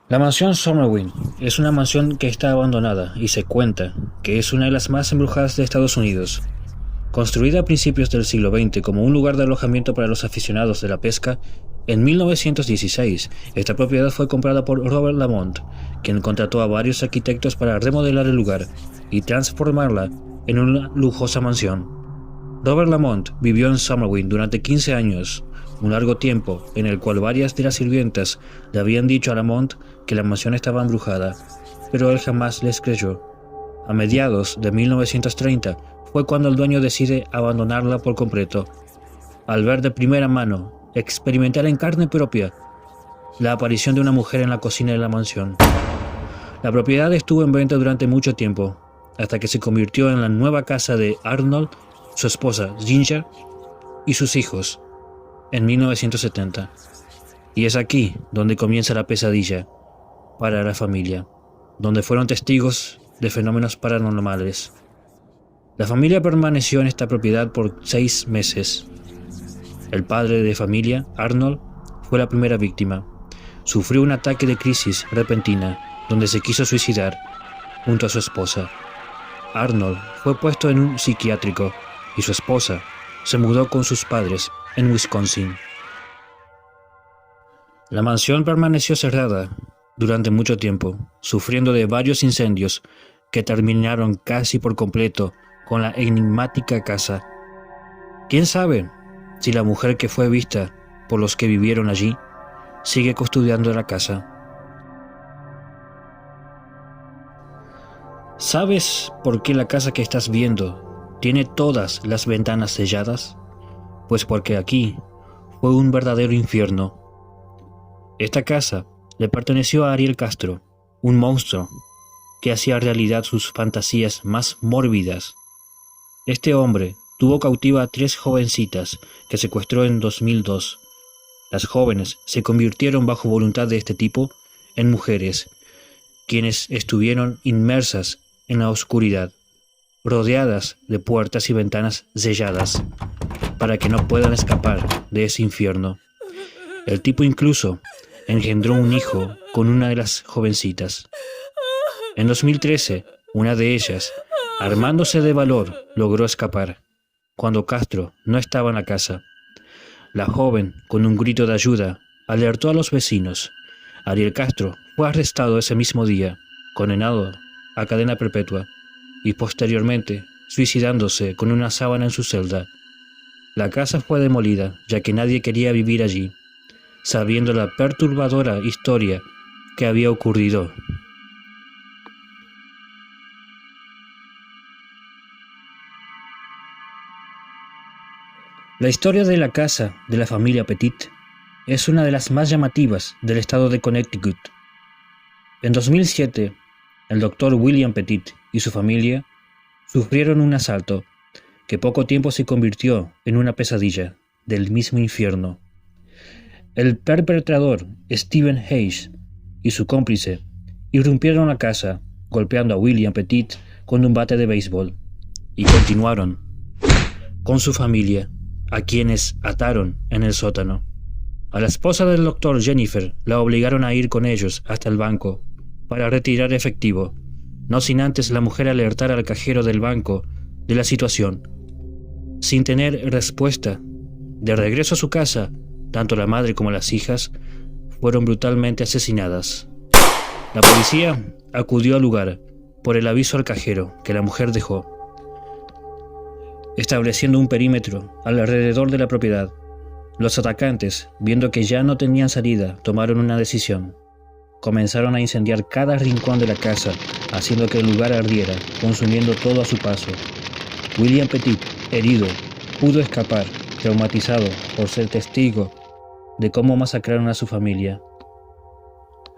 La mansión Summerwind es una mansión que está abandonada y se cuenta que es una de las más embrujadas de Estados Unidos. Construida a principios del siglo XX como un lugar de alojamiento para los aficionados de la pesca, en 1916 esta propiedad fue comprada por Robert Lamont, quien contrató a varios arquitectos para remodelar el lugar y transformarla en una lujosa mansión. Robert Lamont vivió en Summerwind durante 15 años, un largo tiempo en el cual varias de las sirvientas le habían dicho a Lamont que la mansión estaba embrujada, pero él jamás les creyó. A mediados de 1930 fue cuando el dueño decide abandonarla por completo, al ver de primera mano, experimentar en carne propia, la aparición de una mujer en la cocina de la mansión. La propiedad estuvo en venta durante mucho tiempo, hasta que se convirtió en la nueva casa de Arnold, su esposa Ginger y sus hijos, en 1970. Y es aquí donde comienza la pesadilla para la familia, donde fueron testigos de fenómenos paranormales. La familia permaneció en esta propiedad por 6 meses. El padre de familia, Arnold, fue la primera víctima. Sufrió un ataque de crisis repentina, donde se quiso suicidar junto a su esposa. Arnold fue puesto en un psiquiátrico y su esposa se mudó con sus padres en Wisconsin. La mansión permaneció cerrada durante mucho tiempo, sufriendo de varios incendios que terminaron casi por completo con la enigmática casa. ¿Quién sabe si la mujer que fue vista por los que vivieron allí sigue custodiando la casa? ¿Sabes por qué la casa que estás viendo tiene todas las ventanas selladas? Pues porque aquí fue un verdadero infierno. Esta casa le perteneció a Ariel Castro, un monstruo que hacía realidad sus fantasías más mórbidas. Este hombre tuvo cautiva a 3 jovencitas que secuestró en 2002. Las jóvenes se convirtieron bajo voluntad de este tipo en mujeres, quienes estuvieron inmersas en la oscuridad, rodeadas de puertas y ventanas selladas, para que no puedan escapar de ese infierno. El tipo incluso engendró un hijo con una de las jovencitas. En 2013, una de ellas, armándose de valor, logró escapar, cuando Castro no estaba en la casa. La joven, con un grito de ayuda, alertó a los vecinos. Ariel Castro fue arrestado ese mismo día, condenado a cadena perpetua, y posteriormente suicidándose con una sábana en su celda. La casa fue demolida, ya que nadie quería vivir allí, sabiendo la perturbadora historia que había ocurrido. La historia de la casa de la familia Petit es una de las más llamativas del estado de Connecticut. En 2007, el doctor William Petit y su familia sufrieron un asalto que poco tiempo se convirtió en una pesadilla del mismo infierno. El perpetrador Stephen Hayes y su cómplice irrumpieron la casa, golpeando a William Petit con un bate de béisbol, y continuaron con su familia, a quienes ataron en el sótano. A la esposa del doctor Jennifer la obligaron a ir con ellos hasta el banco para retirar efectivo, no sin antes la mujer alertar al cajero del banco de la situación. Sin tener respuesta, de regreso a su casa, tanto la madre como las hijas fueron brutalmente asesinadas. La policía acudió al lugar por el aviso al cajero que la mujer dejó, estableciendo un perímetro alrededor de la propiedad. Los atacantes, viendo que ya no tenían salida, tomaron una decisión. Comenzaron a incendiar cada rincón de la casa, haciendo que el lugar ardiera, consumiendo todo a su paso. William Petit, herido, pudo escapar, traumatizado por ser testigo de cómo masacraron a su familia.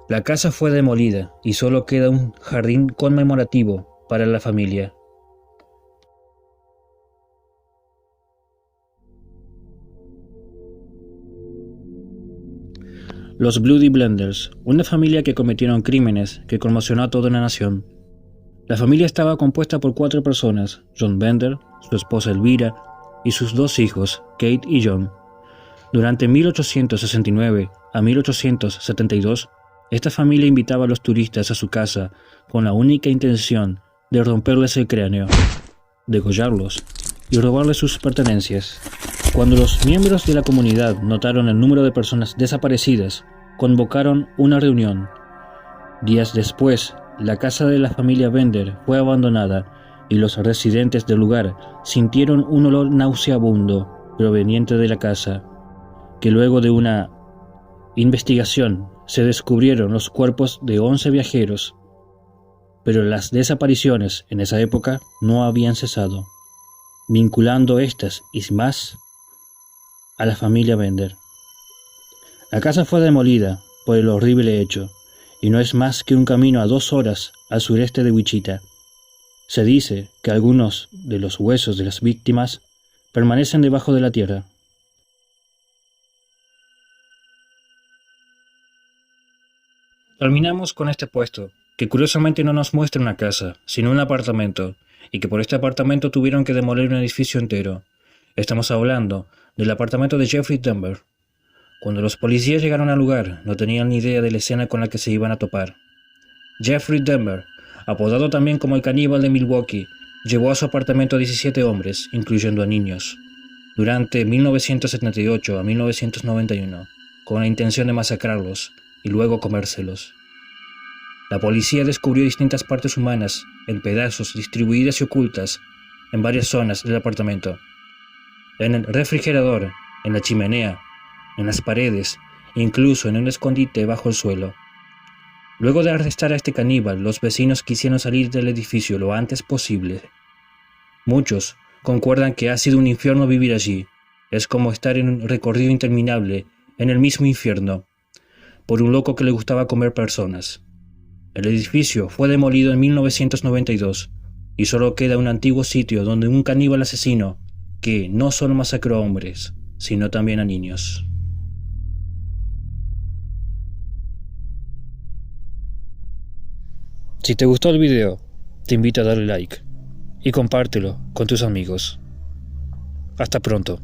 La casa fue demolida y solo queda un jardín conmemorativo para la familia. Los Bloody Blenders, una familia que cometieron crímenes que conmocionó a toda una nación. La familia estaba compuesta por 4 personas: John Bender, su esposa Elvira y sus 2 hijos, Kate y John. Durante 1869 a 1872, Esta familia invitaba a los turistas a su casa con la única intención de romperles el cráneo, degollarlos y robarles sus pertenencias. Cuando los miembros de la comunidad notaron el número de personas desaparecidas, convocaron una reunión. Días después, la casa de la familia Bender fue abandonada y los residentes del lugar sintieron un olor nauseabundo proveniente de la casa, que luego de una investigación se descubrieron los cuerpos de 11 viajeros, pero las desapariciones en esa época no habían cesado, vinculando estas y más a la familia Bender. La casa fue demolida por el horrible hecho, y no es más que un camino a 2 horas al sureste de Wichita. Se dice que algunos de los huesos de las víctimas permanecen debajo de la tierra. Terminamos con este puesto, que curiosamente no nos muestra una casa, sino un apartamento, y que por este apartamento tuvieron que demoler un edificio entero. Estamos hablando del apartamento de Jeffrey Dahmer. Cuando los policías llegaron al lugar, no tenían ni idea de la escena con la que se iban a topar. Jeffrey Dahmer, apodado también como el caníbal de Milwaukee, llevó a su apartamento a 17 hombres, incluyendo a niños, durante 1978 a 1991, con la intención de masacrarlos y luego comérselos. La policía descubrió distintas partes humanas en pedazos distribuidas y ocultas en varias zonas del apartamento. En el refrigerador, en la chimenea, en las paredes e incluso en un escondite bajo el suelo. Luego de arrestar a este caníbal, los vecinos quisieron salir del edificio lo antes posible. Muchos concuerdan que ha sido un infierno vivir allí. Es como estar en un recorrido interminable en el mismo infierno, por un loco que le gustaba comer personas. El edificio fue demolido en 1992 y solo queda un antiguo sitio donde un caníbal asesino que no solo masacró a hombres, sino también a niños. Si te gustó el video, te invito a darle like y compártelo con tus amigos. Hasta pronto.